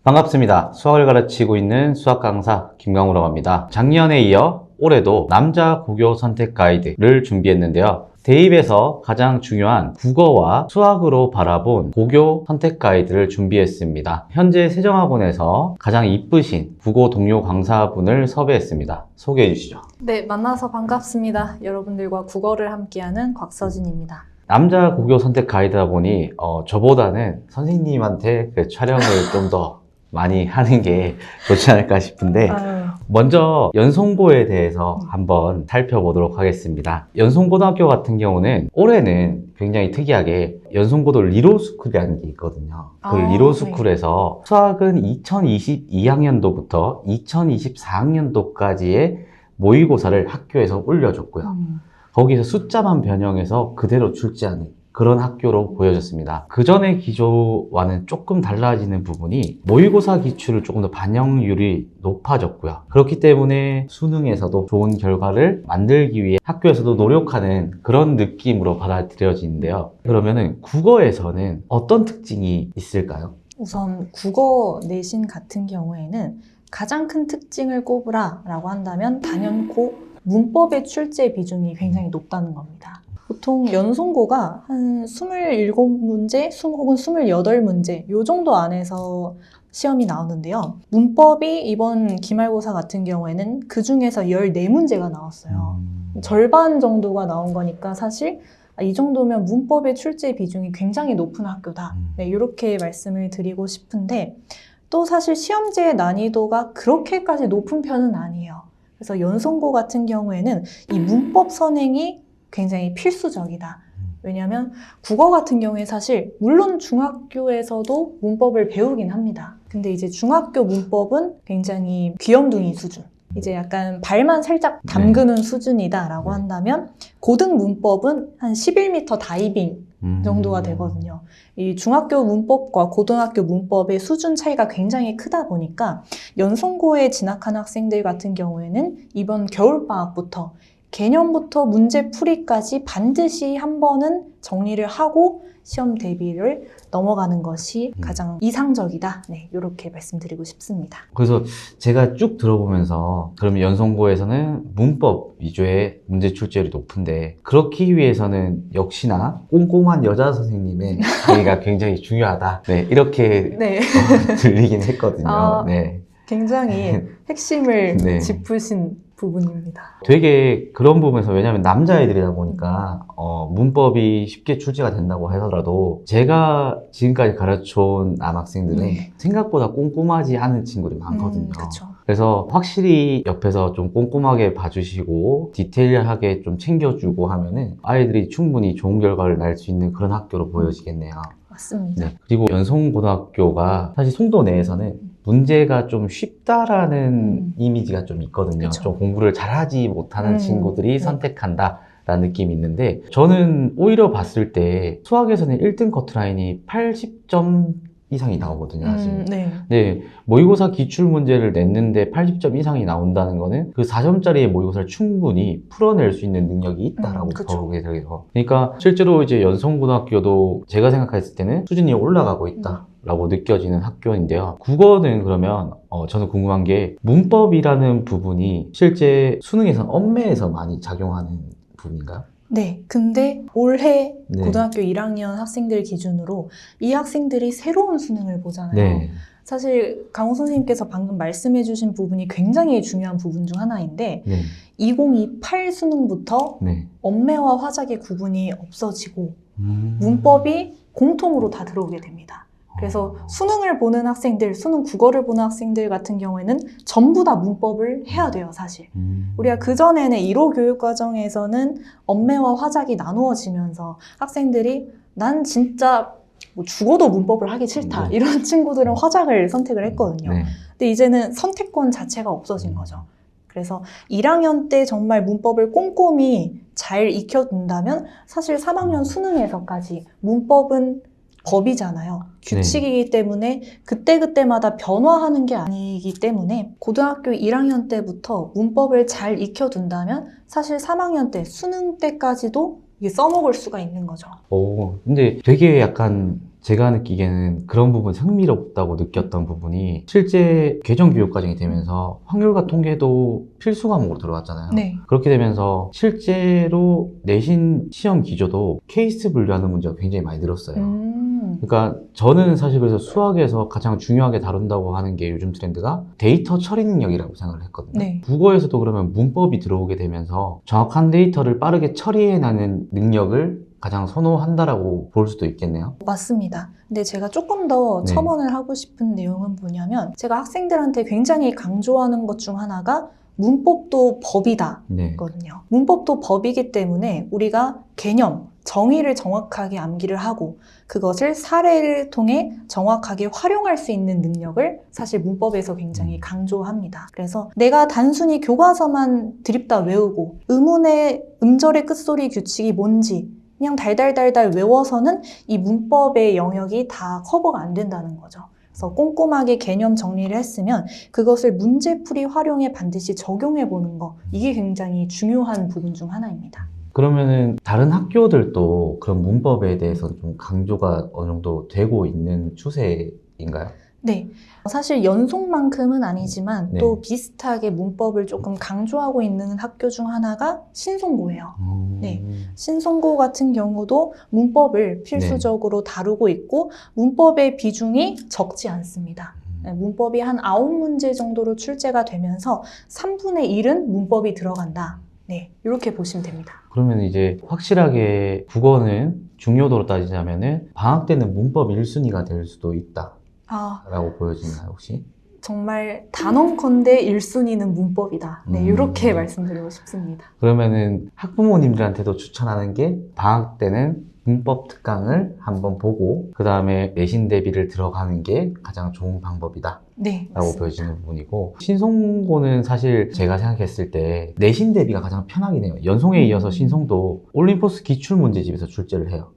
반갑습니다. 수학을 가르치고 있는 수학 강사 김강우라고 합니다. 작년에 이어 올해도 남자 고교 선택 가이드를 준비했는데요. 대입에서 가장 중요한 국어와 수학으로 바라본 고교 선택 가이드를 준비했습니다. 현재 세정학원에서 가장 이쁘신 국어 동료 강사분을 섭외했습니다. 소개해 주시죠. 네, 만나서 반갑습니다. 여러분들과 국어를 함께하는 곽서진입니다. 남자 고교 선택 가이드다 보니 저보다는 선생님한테 그 촬영을 좀 더 많이 하는 게 좋지 않을까 싶은데 먼저 연송고에 대해서 한번 살펴보도록 하겠습니다. 연송고등학교 같은 경우는 올해는 굉장히 특이하게 연송고도 리로스쿨이라는 게 있거든요. 그 리로스쿨에서 수학은 2022학년도부터 2024학년도까지의 모의고사를 학교에서 올려줬고요. 거기서 숫자만 변형해서 그대로 출제하는 그런 학교로 보여졌습니다. 그 전의 기조와는 조금 달라지는 부분이 모의고사 기출을 조금 더 반영률이 높아졌고요. 그렇기 때문에 수능에서도 좋은 결과를 만들기 위해 학교에서도 노력하는 그런 느낌으로 받아들여지는데요. 그러면은 국어에서는 어떤 특징이 있을까요? 우선 국어 내신 같은 경우에는 가장 큰 특징을 꼽으라 라고 한다면 단연코 문법의 출제 비중이 굉장히 높다는 겁니다. 보통 연송고가 한 27문제 혹은 28문제 이 정도 안에서 시험이 나오는데요. 문법이 이번 기말고사 같은 경우에는 그 중에서 14문제가 나왔어요. 절반 정도가 나온 거니까 사실 이 정도면 문법의 출제 비중이 굉장히 높은 학교다. 네, 이렇게 말씀을 드리고 싶은데 또 사실 시험지의 난이도가 그렇게까지 높은 편은 아니에요. 그래서 연송고 같은 경우에는 이 문법 선행이 굉장히 필수적이다. 왜냐하면 국어 같은 경우에 사실 물론 중학교에서도 문법을 배우긴 합니다. 근데 이제 중학교 문법은 굉장히 귀염둥이 수준. 이제 약간 발만 살짝 담그는 수준이다라고 한다면 고등 문법은 한 11m 다이빙 정도가 되거든요. 이 중학교 문법과 고등학교 문법의 수준 차이가 굉장히 크다 보니까 연송고에 진학한 학생들 같은 경우에는 이번 겨울방학부터 개념부터 문제 풀이까지 반드시 한 번은 정리를 하고 시험 대비를 넘어가는 것이 가장 이상적이다. 네, 이렇게 말씀드리고 싶습니다. 그래서 제가 쭉 들어보면서 그러면 연송고에서는 문법 위주의 문제 출제율이 높은데 그렇기 위해서는 역시나 꼼꼼한 여자 선생님의 강의가 굉장히 중요하다. 네, 이렇게 들리긴 했거든요. 네. 굉장히 핵심을 네. 짚으신 부분입니다. 되게 그런 부분에서 왜냐하면 남자애들이다 보니까 문법이 쉽게 출제가 된다고 하더라도 제가 지금까지 가르쳐온 남학생들은 생각보다 꼼꼼하지 않은 친구들이 많거든요. 그래서 확실히 옆에서 좀 꼼꼼하게 봐주시고 디테일하게 좀 챙겨주고 하면은 아이들이 충분히 좋은 결과를 낼 수 있는 그런 학교로 보여지겠네요. 맞습니다. 네. 그리고 연송고등학교가 사실 송도 내에서는 문제가 좀 쉽다라는 이미지가 좀 있거든요. 그쵸. 좀 공부를 잘하지 못하는 친구들이 선택한다라는 느낌이 있는데 저는 오히려 봤을 때 수학에서는 1등 커트라인이 80점 이상이 나오거든요, 사실. 네, 모의고사 기출문제를 냈는데 80점 이상이 나온다는 거는 그 4점짜리의 모의고사를 충분히 풀어낼 수 있는 능력이 있다라고 보게 돼요. 그러니까 실제로 이제 연송고등학교도 제가 생각했을 때는 수준이 올라가고 있다. 라고 느껴지는 학교인데요. 국어는 그러면 저는 궁금한 게 문법이라는 부분이 실제 수능에서는 엄매에서 많이 작용하는 부분인가요? 네, 근데 올해 고등학교 1학년 학생들 기준으로 이 학생들이 새로운 수능을 보잖아요. 사실 강호 선생님께서 방금 말씀해 주신 부분이 굉장히 중요한 부분 중 하나인데 2028 수능부터 엄매와 화작의 구분이 없어지고 문법이 공통으로 다 들어오게 됩니다. 그래서 수능을 보는 학생들, 수능 국어를 보는 학생들 같은 경우에는 전부 다 문법을 해야 돼요, 사실. 우리가 그전에는 1호 교육과정에서는 엄매와 화작이 나누어지면서 학생들이 난 진짜 뭐 죽어도 문법을 하기 싫다. 이런 친구들은 화작을 선택을 했거든요. 근데 이제는 선택권 자체가 없어진 거죠. 그래서 1학년 때 정말 문법을 꼼꼼히 잘 익혀둔다면 사실 3학년 수능에서까지 문법은 법이잖아요. 규칙이기 때문에 그때그때마다 변화하는 게 아니기 때문에 고등학교 1학년 때부터 문법을 잘 익혀둔다면 사실 3학년 때, 수능 때까지도 이게 써먹을 수가 있는 거죠. 근데 되게 약간 제가 느끼기에는 그런 부분 흥미롭다고 느꼈던 부분이 실제 개정 교육 과정이 되면서 확률과 통계도 필수 과목으로 들어왔잖아요. 네. 그렇게 되면서 실제로 내신 시험 기조도 케이스 분류하는 문제가 굉장히 많이 늘었어요. 그러니까 저는 사실 그래서 수학에서 가장 중요하게 다룬다고 하는 게 요즘 트렌드가 데이터 처리 능력이라고 생각을 했거든요. 네. 국어에서도 그러면 문법이 들어오게 되면서 정확한 데이터를 빠르게 처리해내는 능력을 가장 선호한다라고 볼 수도 있겠네요. 맞습니다. 근데 제가 조금 더 네. 첨언을 하고 싶은 내용은 뭐냐면 제가 학생들한테 굉장히 강조하는 것 중 하나가 문법도 법이다 네. 거든요. 문법도 법이기 때문에 우리가 개념, 정의를 정확하게 암기를 하고 그것을 사례를 통해 정확하게 활용할 수 있는 능력을 사실 문법에서 굉장히 강조합니다. 그래서 내가 단순히 교과서만 드립다 외우고 의문의 음절의 끝소리 규칙이 뭔지 그냥 달달달달 외워서는 이 문법의 영역이 다 커버가 안 된다는 거죠. 그래서 꼼꼼하게 개념 정리를 했으면 그것을 문제풀이 활용에 반드시 적용해 보는 거, 이게 굉장히 중요한 부분 중 하나입니다. 그러면은 다른 학교들도 그런 문법에 대해서 좀 강조가 어느 정도 되고 있는 추세인가요? 네. 사실 연속만큼은 아니지만 네. 또 비슷하게 문법을 조금 강조하고 있는 학교 중 하나가 신송고예요. 네. 신송고 같은 경우도 문법을 필수적으로 다루고 있고 문법의 비중이 적지 않습니다. 네, 문법이 한 9문제 정도로 출제가 되면서 3분의 1은 문법이 들어간다. 네, 이렇게 보시면 됩니다. 그러면 이제 확실하게 국어는 중요도로 따지자면은 방학 때는 문법 1순위가 될 수도 있다라고 보여지나요, 혹시? 정말 단언컨대 1순위는 문법이다. 네, 이렇게 말씀드리고 싶습니다. 그러면은 학부모님들한테도 추천하는 게 방학 때는 문법 특강을 한번 보고 그 다음에 내신 대비를 들어가는 게 가장 좋은 방법이다. 네, 라고 보여지는 부분이고 신송고는 사실 제가 생각했을 때 내신 대비가 가장 편하긴 해요. 연송에 이어서 신송도 올림포스 기출문제집에서 출제를 해요.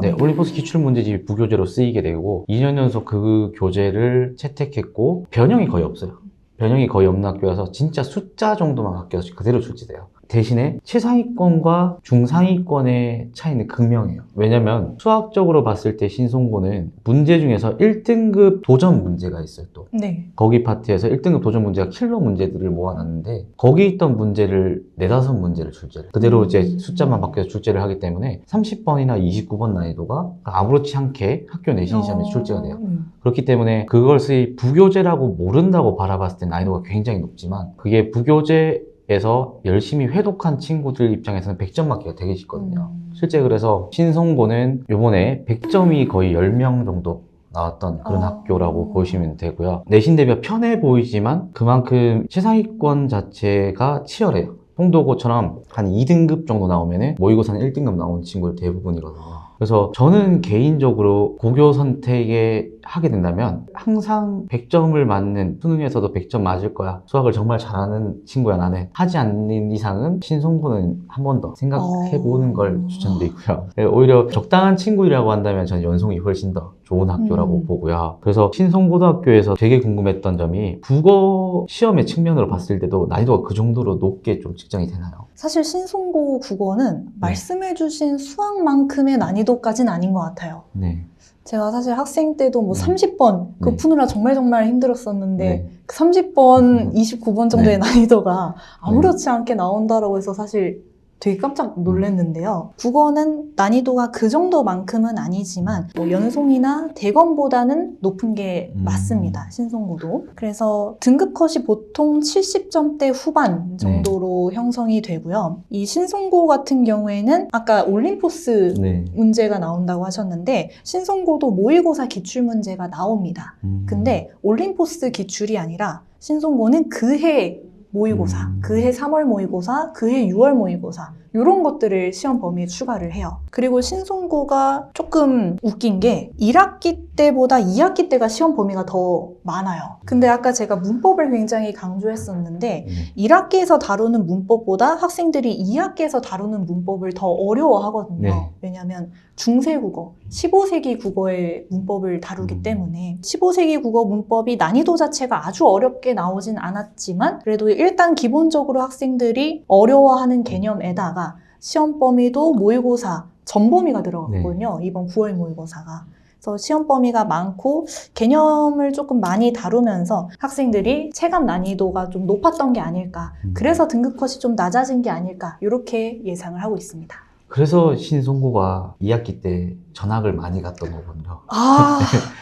네, 올림포스 기출문제집이 부교재로 쓰이게 되고 2년 연속 그 교재를 채택했고 변형이 거의 없어요. 변형이 거의 없는 학교여서 진짜 숫자 정도만 바뀌어서 그대로 출제돼요. 대신에 최상위권과 중상위권의 차이는 극명해요. 왜냐면 수학적으로 봤을 때 신송고는 문제 중에서 1등급 도전 문제가 있어요. 또 네. 거기 파트에서 1등급 도전 문제가 킬러 문제들을 모아놨는데 거기 있던 문제를 4-5문제를 출제를 그대로 이제 숫자만 바뀌어서 출제를 하기 때문에 30번이나 29번 난이도가 아무렇지 않게 학교 내신 시험에 출제가 돼요. 그렇기 때문에 그것을 부교재라고 모른다고 바라봤을 때 난이도가 굉장히 높지만 그게 부교재에서 열심히 회독한 친구들 입장에서는 100점 맞기가 되게 쉽거든요. 실제 그래서 신송고는 요번에 100점이 거의 10명 정도 나왔던 그런 학교라고 보시면 되고요. 내신 대비가 편해 보이지만 그만큼 최상위권 자체가 치열해요. 송도고처럼 한 2등급 정도 나오면은 모의고사는 1등급 나오는 친구들 대부분이거든요. 그래서 저는 개인적으로 고교 선택에 하게 된다면 항상 100점을 맞는 수능에서도 100점 맞을 거야. 수학을 정말 잘하는 친구야 나는. 하지 않는 이상은 신송고는 한 번 더 생각해보는 걸 추천드리고요. 오히려 적당한 친구라고 한다면 저는 연송이 훨씬 더 좋은 학교라고 보고요. 그래서 신송고등학교에서 되게 궁금했던 점이 국어 시험의 측면으로 봤을 때도 난이도가 그 정도로 높게 좀 측정이 되나요? 사실 신송고 국어는 말씀해주신 수학만큼의 난이도까지는 아닌 것 같아요. 네. 제가 사실 학생 때도 뭐 30번 그거 푸느라 정말 힘들었었는데 30번, 29번 정도의 난이도가 아무렇지 않게 나온다라고 해서 사실 되게 깜짝 놀랐는데요. 국어는 난이도가 그 정도만큼은 아니지만 뭐 연송이나 대검보다는 높은 게 맞습니다. 신송고도. 그래서 등급 컷이 보통 70점대 후반 정도로 형성이 되고요. 이 신송고 같은 경우에는 아까 올림포스 문제가 나온다고 하셨는데 신송고도 모의고사 기출문제가 나옵니다. 근데 올림포스 기출이 아니라 신송고는 그해 모의고사, 그해 3월 모의고사, 그해 6월 모의고사 이런 것들을 시험 범위에 추가를 해요. 그리고 신송고가 조금 웃긴 게 1학기 때보다 2학기 때가 시험 범위가 더 많아요. 근데 아까 제가 문법을 굉장히 강조했었는데 1학기에서 다루는 문법보다 학생들이 2학기에서 다루는 문법을 더 어려워하거든요. 왜냐하면 중세국어, 15세기 국어의 문법을 다루기 때문에 15세기 국어 문법이 난이도 자체가 아주 어렵게 나오진 않았지만 그래도 일단 기본적으로 학생들이 어려워하는 개념에다가 시험 범위도 모의고사 전 범위가 들어갔거든요. 이번 9월 모의고사가. 그래서 시험 범위가 많고 개념을 조금 많이 다루면서 학생들이 체감 난이도가 좀 높았던 게 아닐까. 그래서 등급 컷이 좀 낮아진 게 아닐까. 이렇게 예상을 하고 있습니다. 그래서 신송고가 2학기 때 전학을 많이 갔던 거거든요. 아,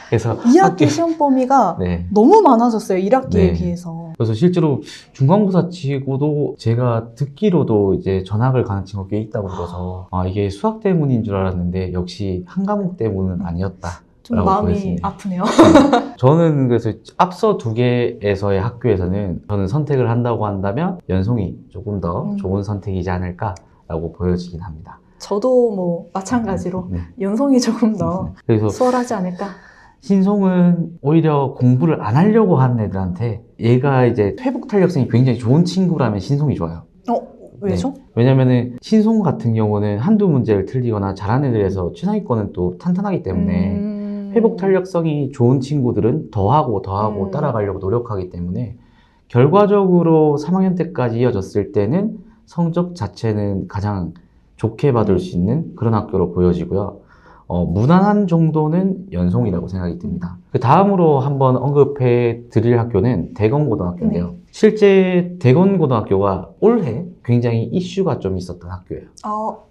그래서 2학기 시험 범위가 네. 너무 많아졌어요. 1학기에 네. 비해서. 그래서 실제로 중간고사 치고도 제가 듣기로도 이제 전학을 가는 친구가 꽤 있다고 들어서 이게 수학 때문인 줄 알았는데 역시 한 과목 때문은 아니었다. 좀 마음이 아프네요. 저는 그래서 앞서 두 개에서의 학교에서는 저는 선택을 한다고 한다면 연송이 조금 더 좋은 선택이지 않을까라고 보여지긴 합니다. 저도 뭐 마찬가지로 네. 연송이 조금 더 그래서 수월하지 않을까. 신송은 오히려 공부를 안 하려고 하는 애들한테 얘가 이제 회복 탄력성이 굉장히 좋은 친구라면 신송이 좋아요. 왜죠? 네. 왜냐면은 신송 같은 경우는 한두 문제를 틀리거나 잘하는 애들에서 최상위권은 또 탄탄하기 때문에 회복 탄력성이 좋은 친구들은 더하고 따라가려고 노력하기 때문에 결과적으로 3학년 때까지 이어졌을 때는 성적 자체는 가장 좋게 받을 수 있는 그런 학교로 보여지고요. 무난한 정도는 연송이라고 생각이 듭니다. 그 다음으로 한번 언급해 드릴 학교는 대건고등학교인데요. 네. 실제 대건고등학교가 올해 굉장히 이슈가 좀 있었던 학교예요.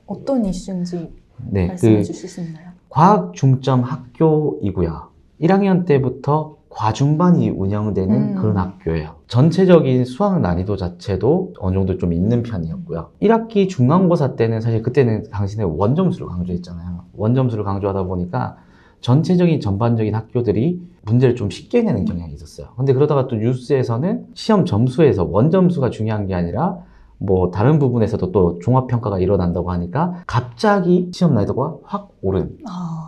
어떤 이슈인지 네, 말씀해 주실 수 있나요? 과학 중점 학교이고요. 1학년 때부터 과중반이 운영되는 그런 학교예요. 전체적인 수학 난이도 자체도 어느 정도 좀 있는 편이었고요. 1학기 중간고사 때는 사실 그때는 당신의 원점수를 강조했잖아요. 원점수를 강조하다 보니까 전체적인 전반적인 학교들이 문제를 좀 쉽게 내는 경향이 있었어요. 근데 그러다가 또 뉴스에서는 시험 점수에서 원점수가 중요한 게 아니라 뭐 다른 부분에서도 또 종합평가가 일어난다고 하니까 갑자기 시험 난이도가 확 오른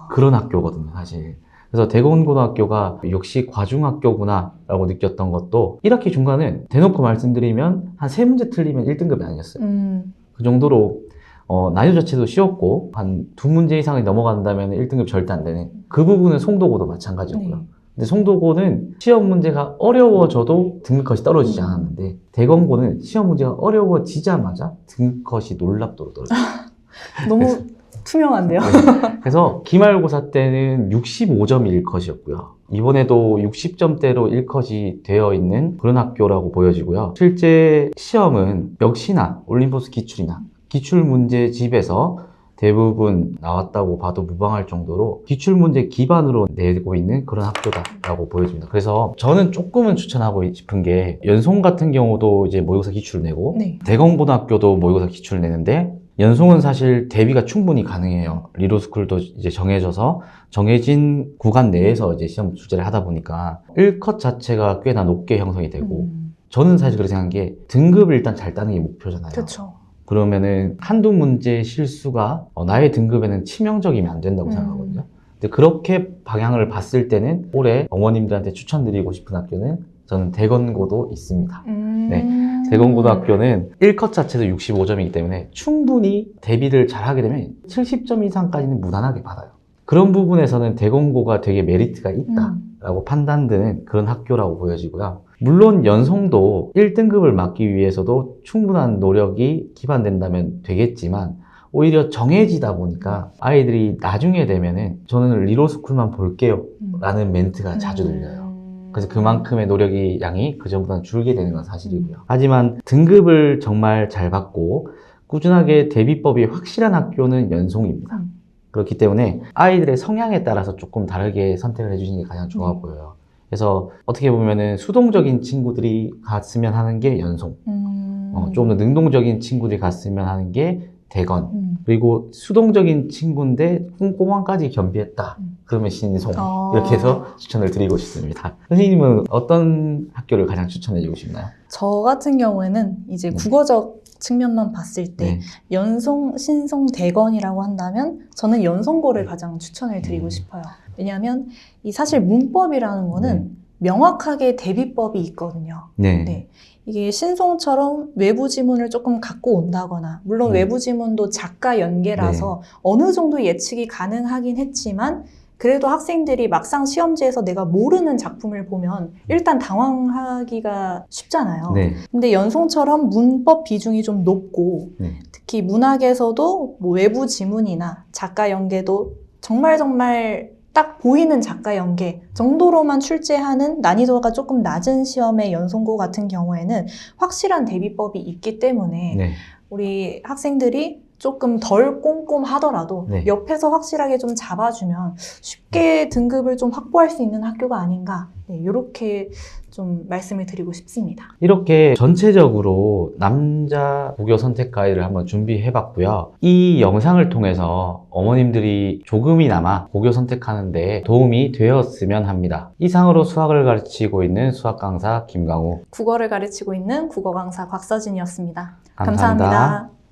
그런 학교거든요, 사실. 그래서 대건고등학교가 역시 과중학교구나 라고 느꼈던 것도 1학기 중간은 대놓고 말씀드리면 한 3문제 틀리면 1등급이 아니었어요. 그 정도로 난이도 자체도 쉬웠고 한 2문제 이상이 넘어간다면 1등급 절대 안 되는 그 부분은 송도고도 마찬가지였고요. 네. 근데 송도고는 시험 문제가 어려워져도 등급컷이 떨어지지 않았는데 대건고는 시험 문제가 어려워지자마자 등급컷이 놀랍도록 떨어져요. 너무 투명한데요? 네. 그래서 기말고사 때는 65점이 1컷이었고요. 이번에도 60점대로 1컷이 되어 있는 그런 학교라고 보여지고요. 실제 시험은 역시나 올림포스 기출이나 기출문제집에서 대부분 나왔다고 봐도 무방할 정도로 기출문제 기반으로 내고 있는 그런 학교다라고 보여집니다. 그래서 저는 조금은 추천하고 싶은 게 연송 같은 경우도 이제 모의고사 기출을 내고 네. 대건고등학교도 모의고사 기출을 내는데 연송은 사실 대비가 충분히 가능해요. 리로스쿨도 이제 정해져서 정해진 구간 내에서 이제 시험 출제를 하다 보니까 1컷 자체가 꽤나 높게 형성이 되고 저는 사실 그렇게 생각한 게 등급을 일단 잘 따는 게 목표잖아요. 그렇죠. 그러면은 한두 문제 실수가 나의 등급에는 치명적이면 안 된다고 생각하거든요. 근데 그렇게 방향을 봤을 때는 올해 어머님들한테 추천드리고 싶은 학교는 저는 대건고도 있습니다. 네. 대건고등학교는 1컷 자체도 65점이기 때문에 충분히 대비를 잘하게 되면 70점 이상까지는 무난하게 받아요. 그런 부분에서는 대건고가 되게 메리트가 있다라고 판단되는 그런 학교라고 보여지고요. 물론 연송도 1등급을 맞기 위해서도 충분한 노력이 기반된다면 되겠지만 오히려 정해지다 보니까 아이들이 나중에 되면은 저는 리로스쿨만 볼게요 라는 멘트가 자주 들려요. 그래서 그만큼의 노력이 양이 그전보다는 줄게 되는 건 사실이고요. 하지만 등급을 정말 잘 받고 꾸준하게 대비법이 확실한 학교는 연송입니다. 그렇기 때문에 아이들의 성향에 따라서 조금 다르게 선택을 해주시는 게 가장 좋아 보여요. 그래서 어떻게 보면은 수동적인 친구들이 갔으면 하는 게 연송, 좀 더 능동적인 친구들이 갔으면 하는 게 대건, 그리고 수동적인 친구인데 꼼꼼함까지 겸비했다. 그러면 신송. 이렇게 해서 추천을 드리고 싶습니다. 선생님은 어떤 학교를 가장 추천해주고 싶나요? 저 같은 경우에는 이제 국어적 측면만 봤을 때 연송, 신송, 대건이라고 한다면 저는 연송고를 가장 추천을 드리고 싶어요. 왜냐하면 이 사실 문법이라는 거는 명확하게 대비법이 있거든요. 네. 이게 신송처럼 외부 지문을 조금 갖고 온다거나 물론 외부 지문도 작가 연계라서 어느 정도 예측이 가능하긴 했지만 그래도 학생들이 막상 시험지에서 내가 모르는 작품을 보면 일단 당황하기가 쉽잖아요. 근데 연송처럼 문법 비중이 좀 높고 특히 문학에서도 뭐 외부 지문이나 작가 연계도 정말 딱 보이는 작가 연계 정도로만 출제하는 난이도가 조금 낮은 시험의 연송고 같은 경우에는 확실한 대비법이 있기 때문에 네. 우리 학생들이 조금 덜 꼼꼼하더라도 네. 옆에서 확실하게 좀 잡아주면 쉽게 등급을 좀 확보할 수 있는 학교가 아닌가, 네, 이렇게 좀 말씀을 드리고 싶습니다. 이렇게 전체적으로 남자 고교 선택 가이드를 한번 준비해 봤고요. 이 영상을 통해서 어머님들이 조금이나마 고교 선택하는데 도움이 되었으면 합니다. 이상으로 수학을 가르치고 있는 수학 강사 김강우, 국어를 가르치고 있는 국어 강사 곽서진이었습니다. 감사합니다. 감사합니다.